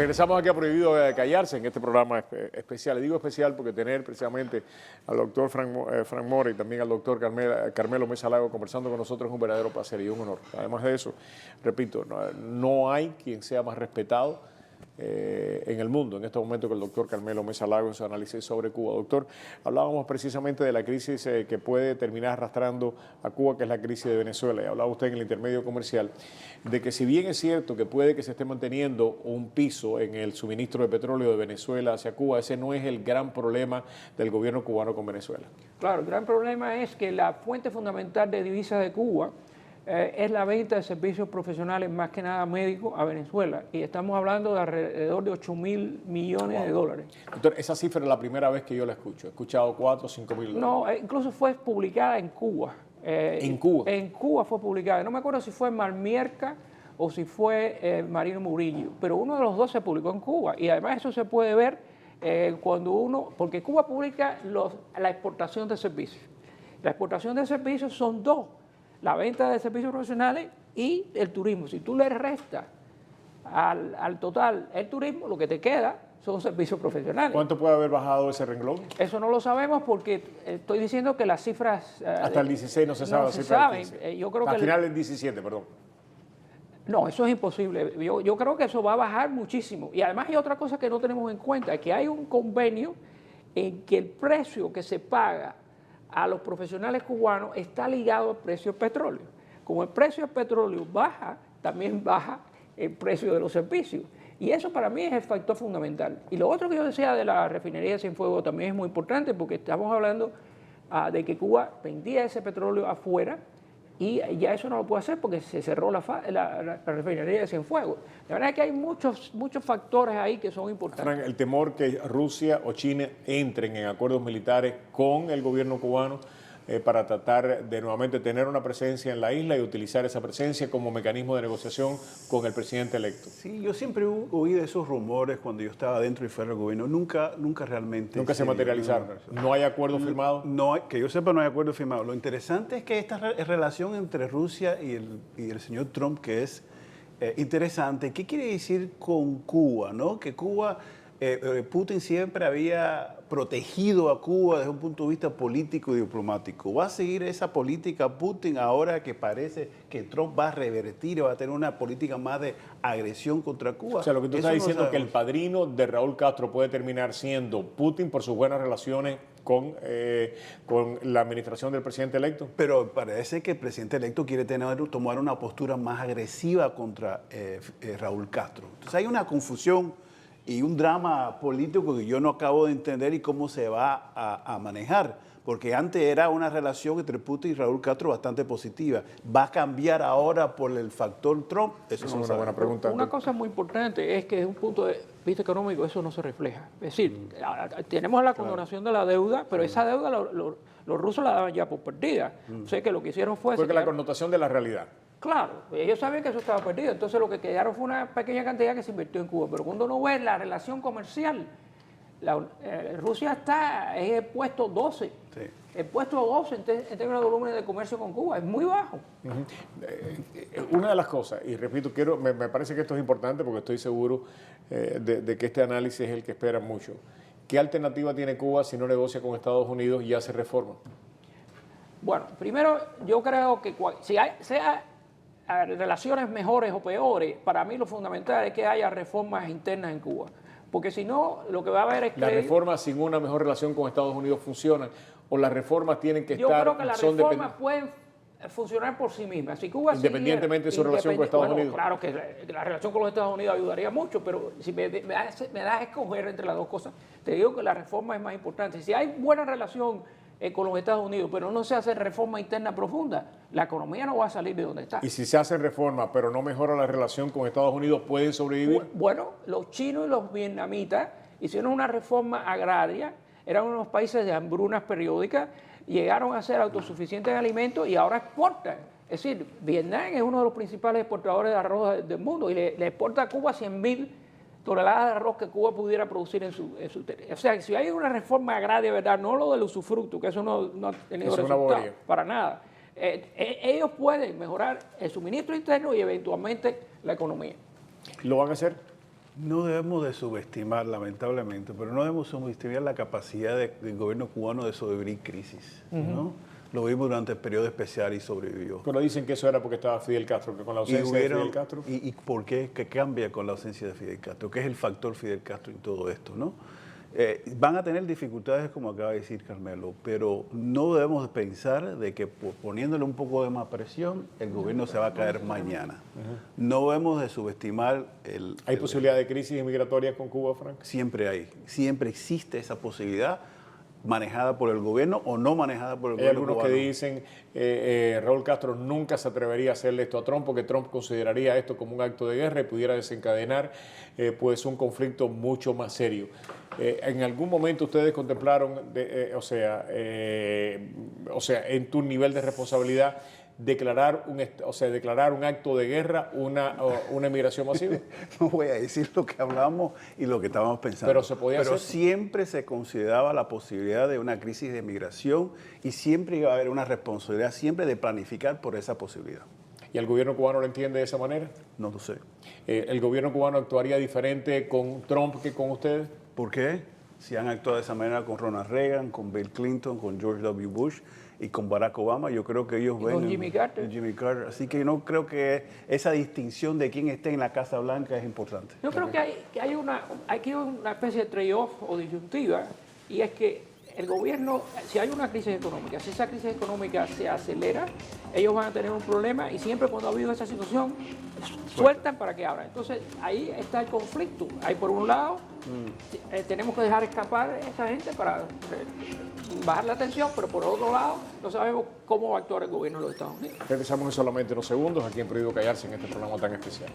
Regresamos aquí a Prohibido Callarse en este programa especial. Le digo especial porque tener precisamente al doctor Frank Mora y también al doctor Carmelo Mesa Lago conversando con nosotros es un verdadero placer y un honor. Además de eso, repito, no hay quien sea más respetado en el mundo en este momento que el doctor Carmelo Mesa Lago en su análisis sobre Cuba. Doctor, hablábamos precisamente de la crisis que puede terminar arrastrando a Cuba, que es la crisis de Venezuela, y hablaba usted en el intermedio comercial de que si bien es cierto que puede que se esté manteniendo un piso en el suministro de petróleo de Venezuela hacia Cuba, ese no es el gran problema del gobierno cubano con Venezuela. Claro, el gran problema es que la fuente fundamental de divisas de Cuba es la venta de servicios profesionales, más que nada médicos, a Venezuela. Y estamos hablando de alrededor de 8.000 millones de dólares. Doctor, esa cifra es la primera vez que yo la escucho. He escuchado 4 o 5 mil dólares. No, incluso fue publicada en Cuba. ¿En Cuba? En Cuba fue publicada. No me acuerdo si fue Marmierca o si fue Marino Murillo, pero uno de los dos se publicó en Cuba. Y además eso se puede ver cuando uno, porque Cuba publica la exportación de servicios. La exportación de servicios son dos: la venta de servicios profesionales y el turismo. Si tú le restas al total el turismo, lo que te queda son servicios profesionales. ¿Cuánto puede haber bajado ese renglón? Eso no lo sabemos porque estoy diciendo que las cifras... Hasta el 16 no se sabe. No se saben. Yo creo que al final del 17, perdón. No, eso es imposible. Yo creo que eso va a bajar muchísimo. Y además hay otra cosa que no tenemos en cuenta, que hay un convenio en que el precio que se paga a los profesionales cubanos está ligado al precio del petróleo. Como el precio del petróleo baja, también baja el precio de los servicios. Y eso para mí es el factor fundamental. Y lo otro que yo decía de la refinería de Cienfuegos también es muy importante porque estamos hablando de que Cuba vendía ese petróleo afuera y ya eso no lo puede hacer porque se cerró la refinería de Cienfuegos. La verdad es que hay muchos factores ahí que son importantes. Frank, el temor que Rusia o China entren en acuerdos militares con el gobierno cubano para tratar de nuevamente tener una presencia en la isla y utilizar esa presencia como mecanismo de negociación con el presidente electo. Sí, yo siempre oí de esos rumores cuando yo estaba dentro y fuera del gobierno. Nunca realmente... Nunca se materializaron. ¿No hay acuerdo firmado? No, que yo sepa, no hay acuerdo firmado. Lo interesante es que esta relación entre Rusia y el señor Trump, que es interesante, ¿qué quiere decir con Cuba? ¿No? Que Cuba... Putin siempre había protegido a Cuba desde un punto de vista político y diplomático. ¿Va a seguir esa política Putin ahora que parece que Trump va a revertir, va a tener una política más de agresión contra Cuba? O sea, lo que tú estás diciendo es que el padrino de Raúl Castro puede terminar siendo Putin por sus buenas relaciones con la administración del presidente electo. Pero parece que el presidente electo quiere tomar una postura más agresiva contra Raúl Castro. Entonces hay una confusión y un drama político que yo no acabo de entender y cómo se va a manejar, porque antes era una relación entre Putin y Raúl Castro bastante positiva. ¿Va a cambiar ahora por el factor Trump? Eso es una buena pregunta. Una cosa muy importante es que desde un punto de vista económico eso no se refleja. Es decir, tenemos la condonación de la deuda, pero esa deuda los rusos la daban ya por perdida. O sea que lo que hicieron fue... Porque la connotación de la realidad. Claro, ellos sabían que eso estaba perdido, entonces lo que quedaron fue una pequeña cantidad que se invirtió en Cuba, pero cuando uno ve la relación comercial, Rusia es el puesto 12, sí. El puesto 12 en términos de volumen de comercio con Cuba, es muy bajo. Una de las cosas, y repito, me parece que esto es importante porque estoy seguro de que este análisis es el que esperan mucho. ¿Qué alternativa tiene Cuba si no negocia con Estados Unidos y hace reforma? Bueno, primero yo creo que si sea relaciones mejores o peores, para mí lo fundamental es que haya reformas internas en Cuba. Porque si no, lo que va a haber es que... ¿Las reformas sin una mejor relación con Estados Unidos funcionan? ¿O las reformas tienen que estar... Yo creo que las reformas pueden funcionar por sí mismas. Si Cuba independientemente de su relación con Estados Unidos. Claro que la relación con los Estados Unidos ayudaría mucho, pero si me das a escoger entre las dos cosas, te digo que la reforma es más importante. Si hay buena relación con los Estados Unidos, pero no se hace reforma interna profunda, la economía no va a salir de donde está. Y si se hace reforma, pero no mejora la relación con Estados Unidos, ¿pueden sobrevivir? Bueno, los chinos y los vietnamitas hicieron una reforma agraria, eran unos países de hambrunas periódicas, llegaron a ser autosuficientes en alimentos y ahora exportan. Es decir, Vietnam es uno de los principales exportadores de arroz del mundo y le exporta a Cuba 100.000 toneladas de arroz que Cuba pudiera producir en su territorio. O sea, si hay una reforma agraria, ¿verdad? No lo del usufructo, que eso no ha tenido resultado para nada. Ellos pueden mejorar el suministro interno y eventualmente la economía. ¿Lo van a hacer? No debemos de subestimar, lamentablemente, pero no debemos subestimar la capacidad del gobierno cubano de sobrevivir crisis, ¿no? Lo vimos durante el periodo especial y sobrevivió. Pero dicen que eso era porque estaba Fidel Castro, que con la ausencia de Fidel Castro. ¿Y por qué? ¿Qué cambia con la ausencia de Fidel Castro? ¿Qué es el factor Fidel Castro en todo esto, no? Van a tener dificultades, como acaba de decir Carmelo, pero no debemos pensar de que poniéndole un poco de más presión, el gobierno se va a caer mañana. No debemos de subestimar ¿Hay posibilidad de crisis migratorias con Cuba, Frank? Siempre existe esa posibilidad, manejada por el gobierno o no manejada por el Hay gobierno algunos cubano. que dicen Raúl Castro nunca se atrevería a hacerle esto a Trump porque Trump consideraría esto como un acto de guerra y pudiera desencadenar pues un conflicto mucho más serio. ¿En algún momento ustedes contemplaron, en tu nivel de responsabilidad, declarar un acto de guerra, una emigración masiva? No voy a decir lo que hablamos y lo que estábamos pensando. Pero se podía hacer. Siempre se consideraba la posibilidad de una crisis de migración y siempre iba a haber una responsabilidad siempre de planificar por esa posibilidad. ¿Y el gobierno cubano lo entiende de esa manera? No lo sé. ¿El gobierno cubano actuaría diferente con Trump que con ustedes? ¿Por qué? Si han actuado de esa manera con Ronald Reagan, con Bill Clinton, con George W. Bush y con Barack Obama, yo creo que ellos ven... Con Jimmy Carter. Jimmy Carter. Así que yo no creo que esa distinción de quién esté en la Casa Blanca es importante. Yo creo que hay una especie de trade-off o disyuntiva, y es que el gobierno, si hay una crisis económica, si esa crisis económica se acelera, ellos van a tener un problema y siempre cuando ha habido esa situación, sueltan para que abran. Entonces ahí está el conflicto. Ahí por un lado tenemos que dejar escapar a esa gente para bajar la tensión, pero por otro lado no sabemos cómo va a actuar el gobierno de los Estados Unidos. Regresamos en solamente unos segundos aquí en Prohibido Callarse en este programa tan especial.